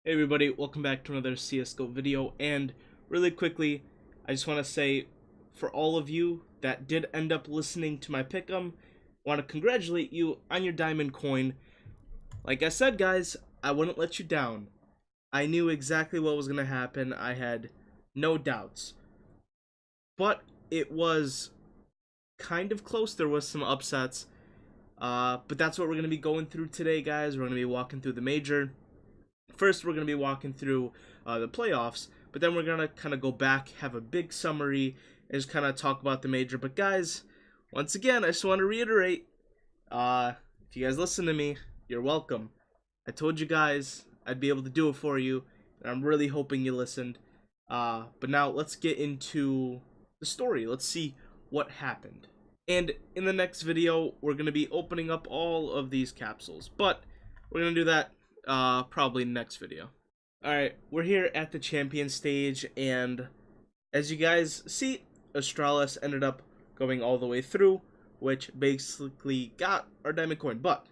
Hey everybody, welcome back to another CSGO video, and really quickly, I just want to say, for all of you that did end up listening to my pick'em, I want to congratulate you on your diamond coin. Like I said guys, I wouldn't let you down. I knew exactly what was going to happen, I had no doubts. But it was kind of close, there was some upsets, but that's what we're going to be going through today guys. We're going to be walking through the major. First, we're going to be walking through the playoffs, but then we're going to kind of go back, have a big summary, and just kind of talk about the major. But guys, once again, I just want to reiterate, if you guys listen to me, you're welcome. I told you guys I'd be able to do it for you, and I'm really hoping you listened. But now, let's get into the story. Let's see what happened. And in the next video, we're going to be opening up all of these capsules, but we're going to do that probably next video. Alright, we're here at the champion stage, and as you guys see, Astralis ended up going all the way through, which basically got our diamond coin. But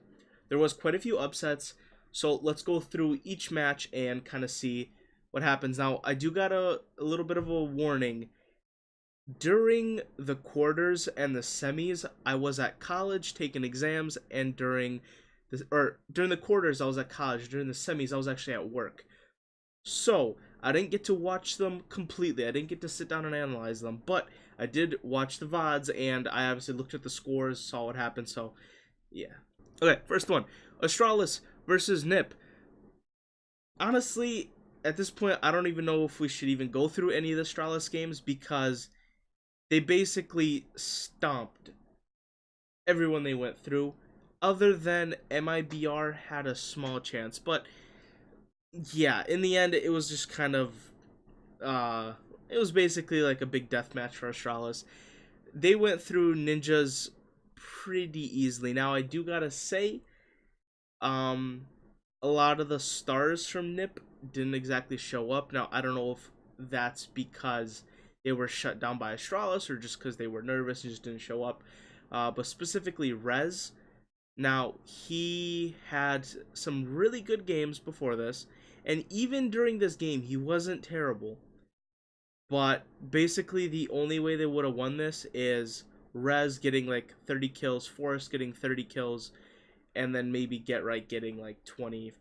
there was quite a few upsets, so let's go through each match and kind of see what happens. Now, I do got a little bit of a warning. During the quarters and the semis, I was at college taking exams, and during the quarters I was at college, during the semis I was actually at work. So I didn't get to watch them completely, I didn't get to sit down and analyze them, but I did watch the VODs, and I obviously looked at the scores, saw what happened, so yeah. Okay, first one, Astralis versus Nip. Honestly, at this point, I don't even know if we should even go through any of the Astralis games, because they basically stomped everyone they went through. Other than MIBR had a small chance, but yeah, in the end, it was just kind of, it was basically like a big death match for Astralis. They went through Ninjas pretty easily. Now, I do gotta say, a lot of the stars from NIP didn't exactly show up. Now, I don't know if that's because they were shut down by Astralis or just because they were nervous and just didn't show up. But specifically, Rez. Now, he had some really good games before this, and even during this game, he wasn't terrible. But basically, the only way they would have won this is Rez getting like 30 kills, Forrest getting 30 kills, and then maybe Get Right getting like 20.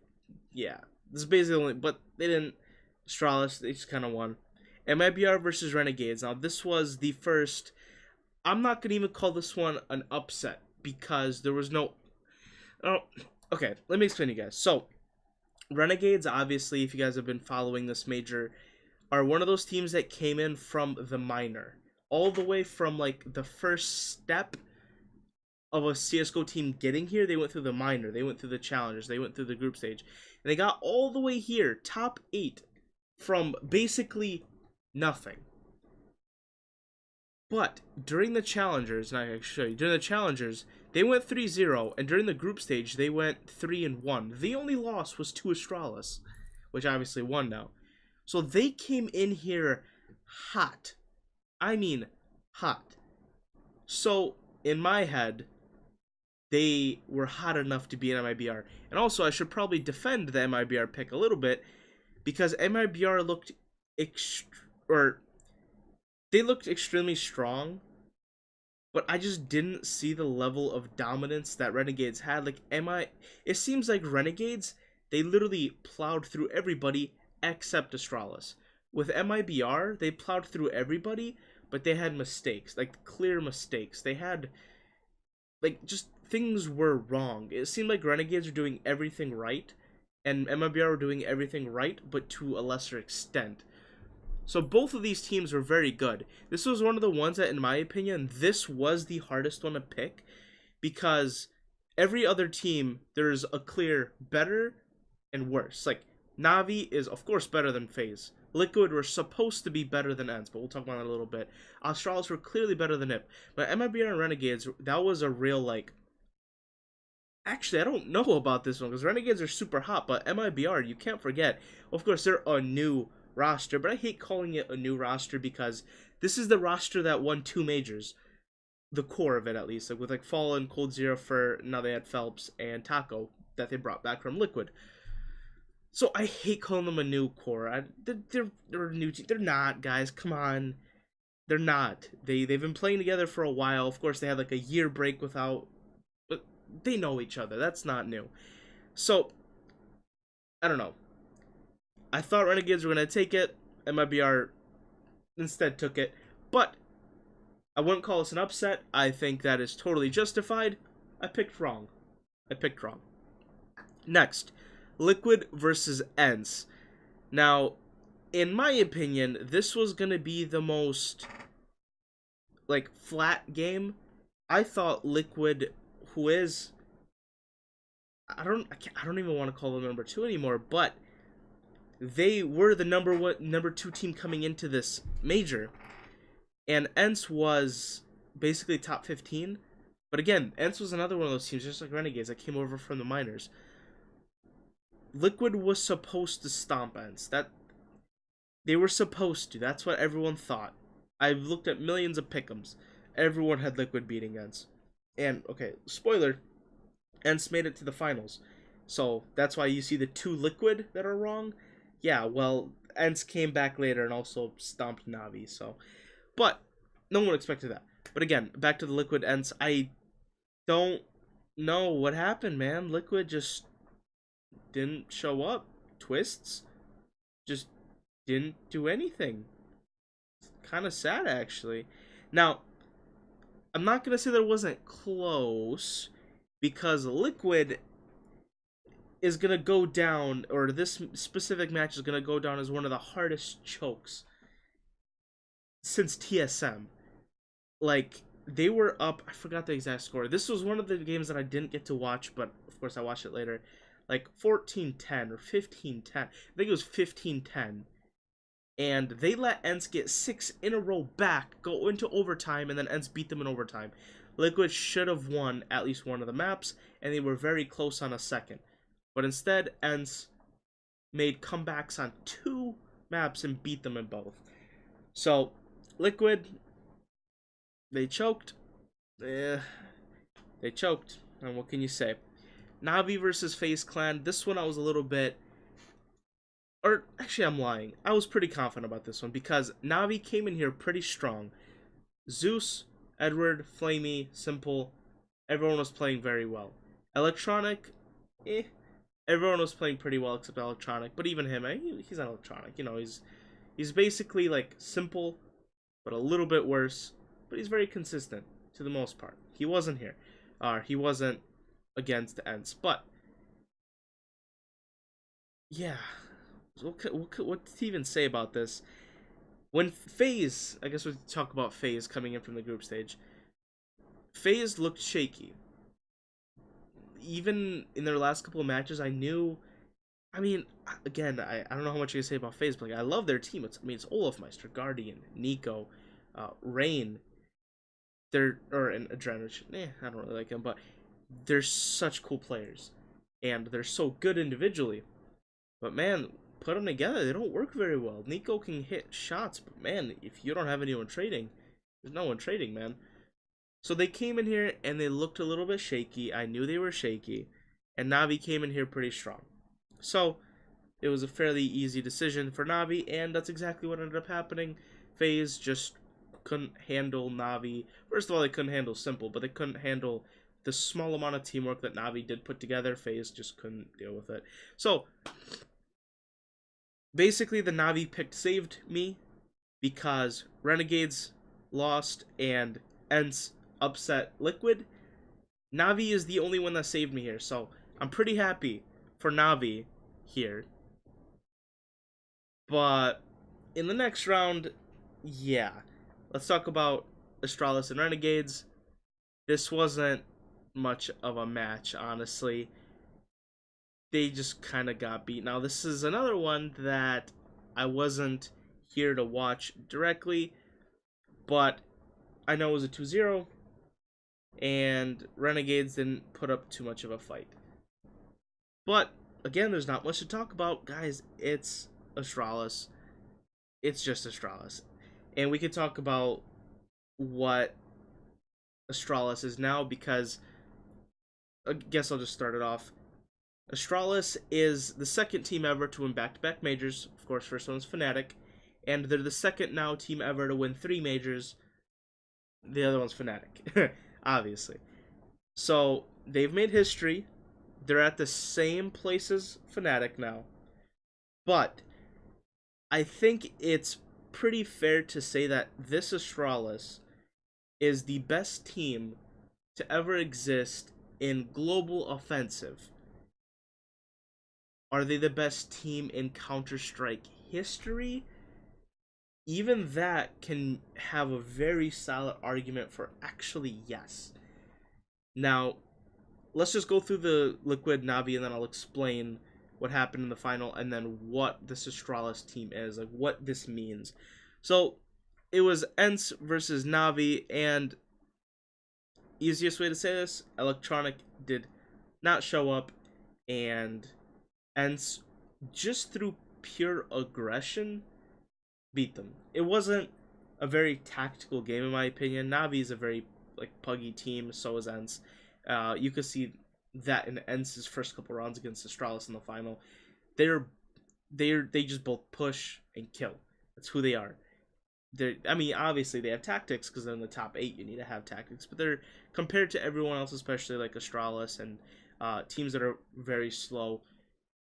Yeah, this is basically only, but they didn't. Astralis, they just kind of won. MIBR versus Renegades. Now, this was the first, I'm not going to even call this one an upset, because there was no... Oh, okay, let me explain to you guys. So, Renegades, obviously, if you guys have been following this major, are one of those teams that came in from the minor. All the way from, like, the first step of a CSGO team getting here, they went through the minor, they went through the challengers, they went through the group stage. And they got all the way here, top 8, from basically nothing. But during the challengers, and I can show you, during the challengers, they went 3-0, and during the group stage, they went 3-1. The only loss was to Astralis, which obviously won now. So they came in here hot. I mean, hot. So, in my head, they were hot enough to be an MIBR. And also, I should probably defend the MIBR pick a little bit, because MIBR looked they looked extremely strong, but I just didn't see the level of dominance that Renegades had. Like, it seems like Renegades, they literally plowed through everybody except Astralis. With MIBR, they plowed through everybody, but they had mistakes, like clear mistakes. They had, like, just things were wrong. It seemed like Renegades were doing everything right, and MIBR were doing everything right, but to a lesser extent. So both of these teams were very good. This was one of the ones that, in my opinion, this was the hardest one to pick, because every other team, there's a clear better and worse. Like, Navi is, of course, better than FaZe. Liquid were supposed to be better than ENCE, but we'll talk about that in a little bit. Astralis were clearly better than IP. But MIBR and Renegades, that was a real, like... Actually, I don't know about this one, because Renegades are super hot, but MIBR, you can't forget. Of course, they're a new roster, but I hate calling it a new roster, because this is the roster that won 2 majors, the core of it at least, like with like Fallen, Cold Zero, for now they had Phelps and Taco that they brought back from Liquid. So I hate calling them a new core. They're a new team. They're not, guys. Come on. They're not. They've been playing together for a while. Of course, they had like a year break without, but they know each other. That's not new. So I don't know. I thought Renegades were gonna take it. MIBR instead took it, but I wouldn't call this an upset. I think that is totally justified. I picked wrong. I picked wrong. Next, Liquid versus ENCE. Now, in my opinion, this was gonna be the most like flat game. I thought Liquid, who is I don't even want to call them number 2 anymore, but they were the number 2 team coming into this major, and ENCE was basically top 15. But again, ENCE was another one of those teams, just like Renegades, that came over from the minors. Liquid was supposed to stomp ENCE. That they were supposed to. That's what everyone thought. I've looked at millions of pick'ems. Everyone had Liquid beating ENCE. And okay, spoiler, ENCE made it to the finals. So that's why you see the 2 Liquid that are wrong. Yeah, well, ENCE came back later and also stomped Navi. So, but no one expected that. But again, back to the Liquid ENCE. I don't know what happened, man. Liquid just didn't show up. Twists just didn't do anything. Kind of sad, actually. Now, I'm not gonna say there wasn't close, because Liquid is gonna go down, or this specific match is gonna go down as one of the hardest chokes since TSM. Like, they were up, I forgot the exact score. This was one of the games that I didn't get to watch, but of course I watched it later. Like 14-10 or 15-10. I think it was 15-10. And they let ENCE get 6 in a row back, go into overtime, and then ENCE beat them in overtime. Liquid should have won at least one of the maps, and they were very close on a second. But instead, ENCE made comebacks on 2 maps and beat them in both. So, Liquid, they choked. They choked. And what can you say? Navi versus FaZe Clan. This one I was a little bit... Or, actually, I'm lying. I was pretty confident about this one because Navi came in here pretty strong. Zeus, Edward, Flamey, Simple, everyone was playing very well. Electronic, everyone was playing pretty well except Electronic, but even him, he's not Electronic. You know, he's basically like Simple, but a little bit worse. But he's very consistent to the most part. He wasn't here. He wasn't against ENCE, but yeah. What to even say about this? When FaZe, I guess we'll talk about FaZe coming in from the group stage. FaZe looked shaky. Even in their last couple of matches, I knew. I mean, again, I don't know how much you can say about FaZe, but like, I love their team. It's Olafmeister, Guardian, Nico, Rain. And Adrenaline. I don't really like him, but they're such cool players, and they're so good individually. But man, put them together, they don't work very well. Nico can hit shots, but man, if you don't have anyone trading, there's no one trading, man. So they came in here and they looked a little bit shaky. I knew they were shaky, and Navi came in here pretty strong. So it was a fairly easy decision for Navi, and that's exactly what ended up happening. FaZe just couldn't handle Navi. First of all, they couldn't handle Simple, but they couldn't handle the small amount of teamwork that Navi did put together. FaZe just couldn't deal with it. So basically, the Navi pick saved me because Renegades lost and ENCE upset Liquid. Navi is the only one that saved me here, so I'm pretty happy for Navi here. But in the next round, yeah. Let's talk about Astralis and Renegades. This wasn't much of a match, honestly. They just kind of got beat. Now, this is another one that I wasn't here to watch directly, but I know it was a 2-0, and Renegades didn't put up too much of a fight. But, again, there's not much to talk about. Guys, it's Astralis. It's just Astralis. And we could talk about what Astralis is now, because I guess I'll just start it off. Astralis is the second team ever to win back-to-back majors. Of course, first one was Fnatic, and they're the second now team ever to win 3 majors. The other one's Fnatic, obviously. So they've made history. They're at the same place as Fnatic now, but I think it's pretty fair to say that this Astralis is the best team to ever exist in global offensive. Are they the best team in Counter-Strike history? Even that can have a very solid argument for actually yes. Now, let's just go through the Liquid Navi and then I'll explain what happened in the final and then what this Astralis team is, like what this means. So, it was ENCE versus Navi, and easiest way to say this, Electronic did not show up, and ENCE, just through pure aggression, beat them. It wasn't a very tactical game in my opinion. Navi is a very puggy team, so is ENCE. You could see that in ENCE's first couple rounds against Astralis in the final. They just both push and kill. That's who they are. I mean, obviously they have tactics because they're in the top 8. You need to have tactics, but they're compared to everyone else, especially like Astralis and teams that are very slow.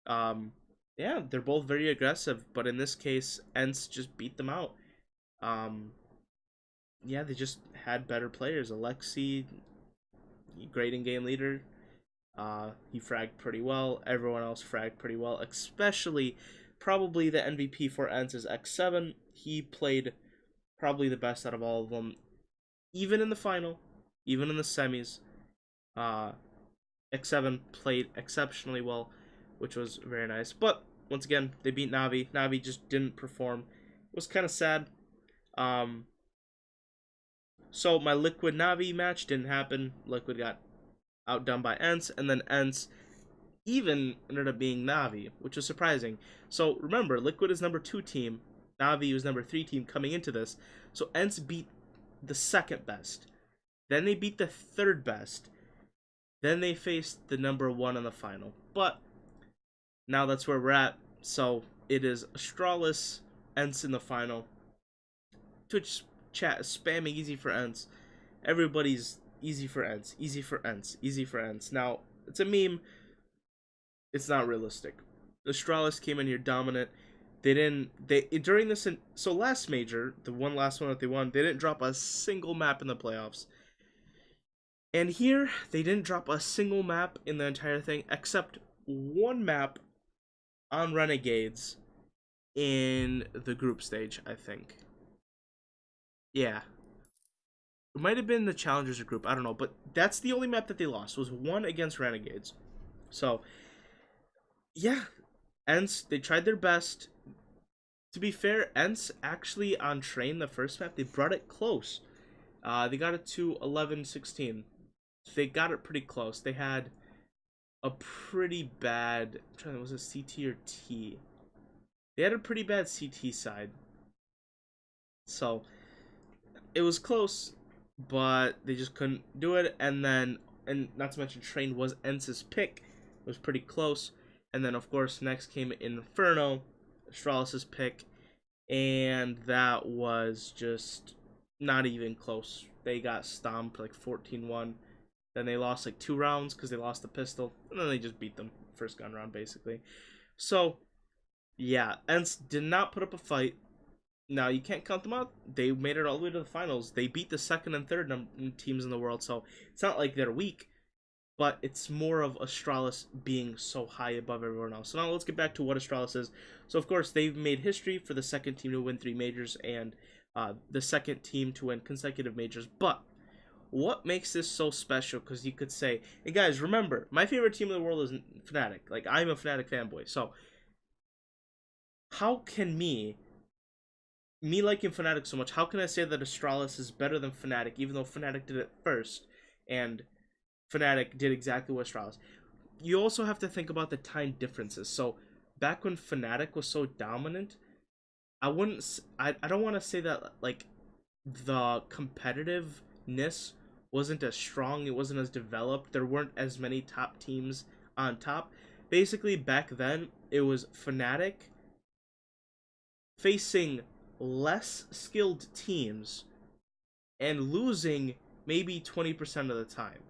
Yeah, they're both very aggressive, but in this case, ENCE just beat them out. Yeah, they just had better players. Alexi, great in-game leader. He fragged pretty well. Everyone else fragged pretty well, especially probably the MVP for ENCE is X7. He played probably the best out of all of them, even in the final, even in the semis. X7 played exceptionally well, which was very nice. But once again, they beat Navi. Navi just didn't perform. It was kind of sad. So my Liquid Navi match didn't happen. Liquid got outdone by ENCE, and then ENCE even ended up being Navi, which was surprising. So remember, Liquid is number 2 team. Navi was number 3 team coming into this. So ENCE beat the second best. Then they beat the third best. Then they faced the number 1 in the final. But now that's where we're at. So it is Astralis, ENCE in the final. Twitch chat is spamming easy for ENCE. Everybody's easy for ENCE, easy for ENCE, easy for ENCE. Now, it's a meme. It's not realistic. Astralis came in here dominant. During this, so last major, the last one that they won, they didn't drop a single map in the playoffs. And here, they didn't drop a single map in the entire thing, except one map on Renegades in the group stage, I think. Yeah. It might have been the Challengers group, I don't know, but that's the only map that they lost, was one against Renegades. So, yeah, ENCE, they tried their best. To be fair, ENCE actually on Train, the first map, they brought it close. They got it to 11-16. They got it pretty close. They had a pretty bad, I'm trying to, was it CT or T? They had a pretty bad CT side. So, it was close, but they just couldn't do it. And then, and not to mention, Train was ENCE's pick. It was pretty close. And then, of course, next came Inferno, Astralis' pick, and that was just not even close. They got stomped like 14-1. Then they lost like 2 rounds because they lost the pistol, and then they just beat them first gun round basically. So, yeah, ENCE did not put up a fight. Now, you can't count them out. They made it all the way to the finals. They beat the second and third teams in the world, so it's not like they're weak, but it's more of Astralis being so high above everyone else. So now let's get back to what Astralis is. So, of course, they've made history for the second team to win 3 majors and the second team to win consecutive majors. But what makes this so special? Because you could say, hey guys, remember, my favorite team in the world is Fnatic. Like, I'm a Fnatic fanboy. So, how can me liking Fnatic so much, how can I say that Astralis is better than Fnatic, even though Fnatic did it first, and Fnatic did exactly what Astralis? You also have to think about the time differences. So, back when Fnatic was so dominant, I don't want to say that, like, the competitiveness wasn't as strong, it wasn't as developed, there weren't as many top teams on top. Basically, back then, it was Fnatic facing less skilled teams and losing maybe 20% of the time.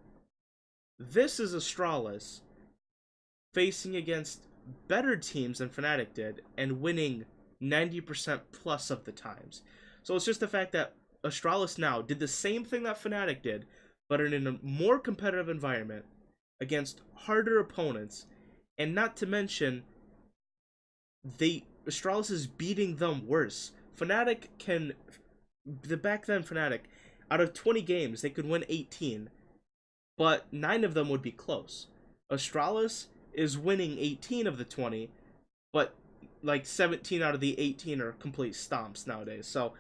This is Astralis facing against better teams than Fnatic did and winning 90% plus of the times. So it's just the fact that Astralis now did the same thing that Fnatic did, but in a more competitive environment against harder opponents, and not to mention Astralis is beating them worse. Back then Fnatic, out of 20 games, they could win 18, but 9 of them would be close. Astralis is winning 18 of the 20, but like 17 out of the 18 are complete stomps nowadays. So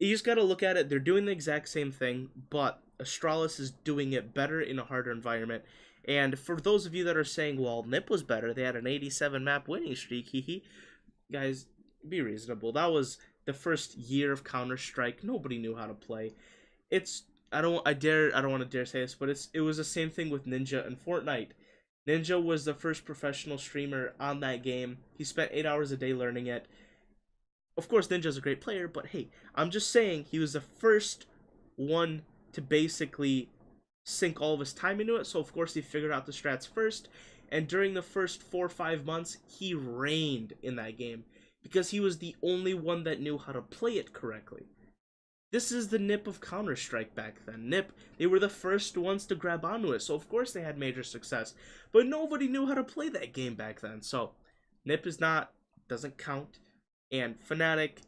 you just got to look at it. They're doing the exact same thing, but Astralis is doing it better in a harder environment. And for those of you that are saying, well, NiP was better, they had an 87 map winning streak, guys, be reasonable. That was the first year of Counter-Strike. Nobody knew how to play. I don't want to dare say this, but it was the same thing with Ninja and Fortnite. Ninja was the first professional streamer on that game. He spent 8 hours a day learning it. Of course, Ninja's a great player, but hey, I'm just saying he was the first one to basically sink all of his time into it, so of course he figured out the strats first, and during the first 4 or 5 months, he reigned in that game, because he was the only one that knew how to play it correctly. This is the NiP of Counter-Strike back then. NiP, they were the first ones to grab onto it, so of course they had major success, but nobody knew how to play that game back then, so NiP doesn't count, and Fnatic,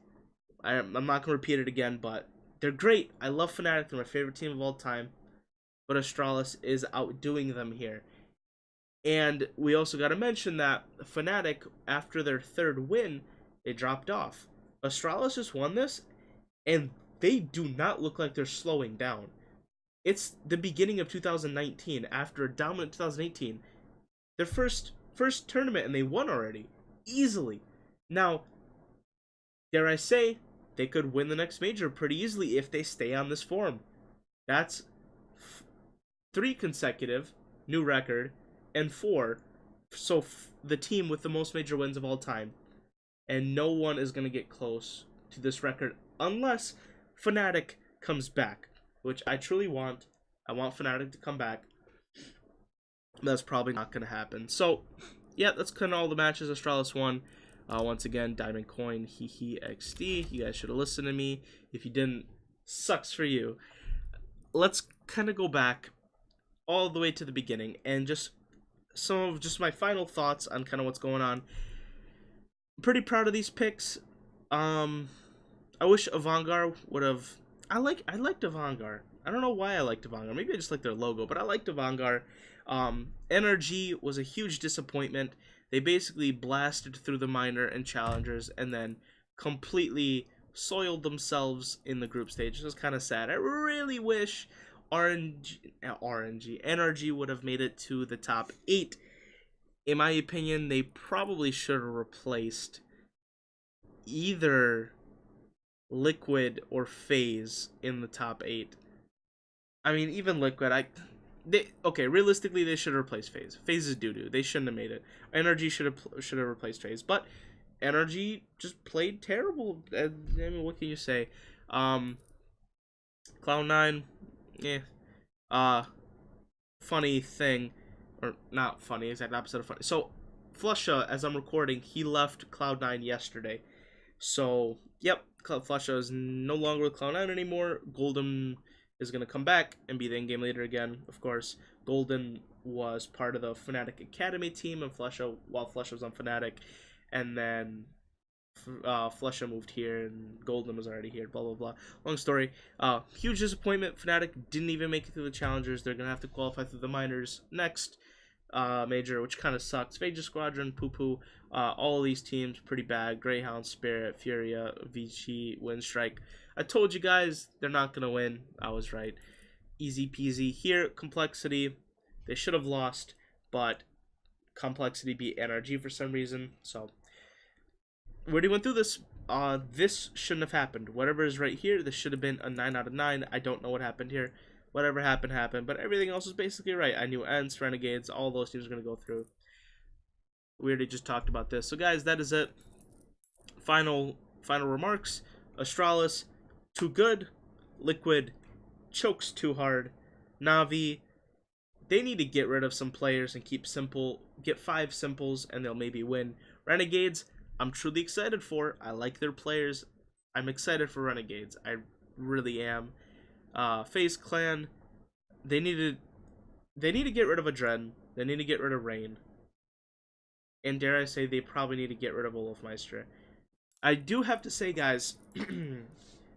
I'm not going to repeat it again, but they're great. I love Fnatic, they're my favorite team of all time, but Astralis is outdoing them here. And we also got to mention that Fnatic, after their third win, they dropped off. Astralis just won this, and they do not look like they're slowing down. It's the beginning of 2019, after a dominant 2018. Their first tournament, and they won already. Easily. Now, dare I say, they could win the next major pretty easily if they stay on this form. That's 3 consecutive, new record, and 4, so the team with the most major wins of all time. And no one is going to get close to this record unless Fnatic comes back, which I truly want. I want Fnatic to come back. That's probably not going to happen. So, yeah, that's kind of all the matches Astralis won. Once again, Diamond Coin, XD. You guys should have listened to me. If you didn't, sucks for you. Let's kind of go back all the way to the beginning and just some of my final thoughts on kind of what's going on. I'm pretty proud of these picks. I wish Avantgarde would have. I liked Avantgarde. I don't know why I liked Avantgarde. Maybe I just like their logo, but I liked Avantgarde. NRG was a huge disappointment. They basically blasted through the minor and challengers and then completely soiled themselves in the group stage. It was kind of sad. I really wish NRG would have made it to the top 8. In my opinion, they probably should have replaced either Liquid or FaZe in the top 8. I mean, even Liquid, realistically, they should have replaced FaZe. FaZe is doo-doo. They shouldn't have made it. NRG should have replaced FaZe, but NRG just played terrible. I mean, what can you say? Cloud9, funny thing, or not funny, exact opposite of funny. So, Flusha, as I'm recording, he left Cloud9 yesterday. So, yep, Flusha is no longer with Cloud9 anymore. Golden is going to come back and be the in-game leader again, of course. Golden was part of the Fnatic Academy team and while Flusha was on Fnatic, and then Flusha moved here and Golden was already here, blah blah blah. Long story. Huge disappointment. Fnatic didn't even make it through the challengers. They're gonna have to qualify through the minors next major, which kind of sucks. Vegas Squadron, Poo, all of these teams pretty bad. Greyhound, Spirit, Furia, Vici, Windstrike. I told you guys they're not gonna win. I was right. Easy peasy. Here, Complexity, they should have lost, but Complexity beat NRG for some reason. So we already went through this. This shouldn't have happened. Whatever is right here, this should have been a 9 out of 9. I don't know what happened here. Whatever happened, happened. But everything else was basically right. I knew Ents, Renegades, all those teams were going to go through. We already just talked about this. So guys, that is it. Final remarks. Astralis, too good. Liquid, chokes too hard. Navi, they need to get rid of some players and keep simple. Get 5 simples and they'll maybe win. Renegades, I'm truly excited for. I like their players. I'm excited for Renegades. I really am. FaZe Clan, they need to get rid of Adren. They need to get rid of Rain. And dare I say, they probably need to get rid of Olofmeister. I do have to say, guys,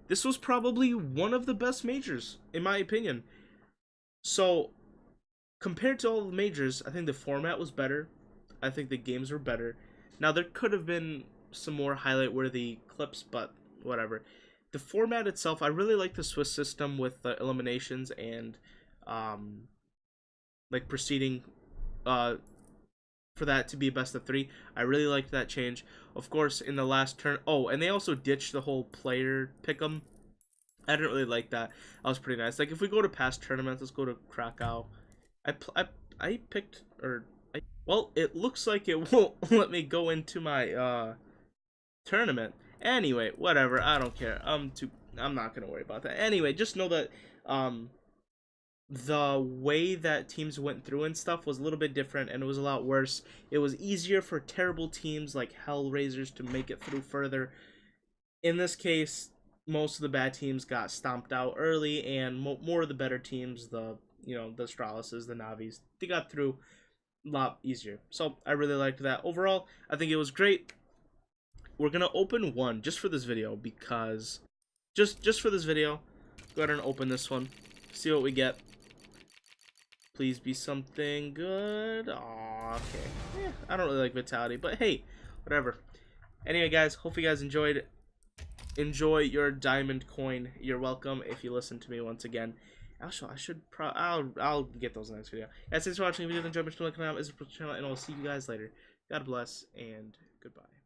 this was probably one of the best majors, in my opinion. So, compared to all the majors, I think the format was better. I think the games were better. Now, there could have been some more highlight-worthy clips, but whatever. The format itself, I really like the Swiss system with the eliminations and, like, proceeding, for that to be a best of 3. I really liked that change. Of course, in the last turn... Oh, and they also ditched the whole player pick'em. I didn't really like that. That was pretty nice. Like, if we go to past tournaments, let's go to Krakow. I picked... Well, it looks like it won't let me go into my, tournament. Anyway, whatever. I don't care. I'm not gonna worry about that. Anyway, just know that, the way that teams went through and stuff was a little bit different, and it was a lot worse. It was easier for terrible teams like Hellraisers to make it through further. In this case, most of the bad teams got stomped out early, and more of the better teams, the Astralises, the Navis, they got through a lot easier. So I really liked that. Overall, I think it was great. We're gonna open one just for this video, because just for this video, go ahead and open this one, see what we get. Please be something good. Aw, okay. I don't really like Vitality, but hey, whatever. Anyway, guys, hope you guys enjoyed. Enjoy your diamond coin. You're welcome if you listen to me once again. I'll get those in the next video. Guys, thanks for watching the video. Enjoy my channel, and I'll see you guys later. God bless, and goodbye.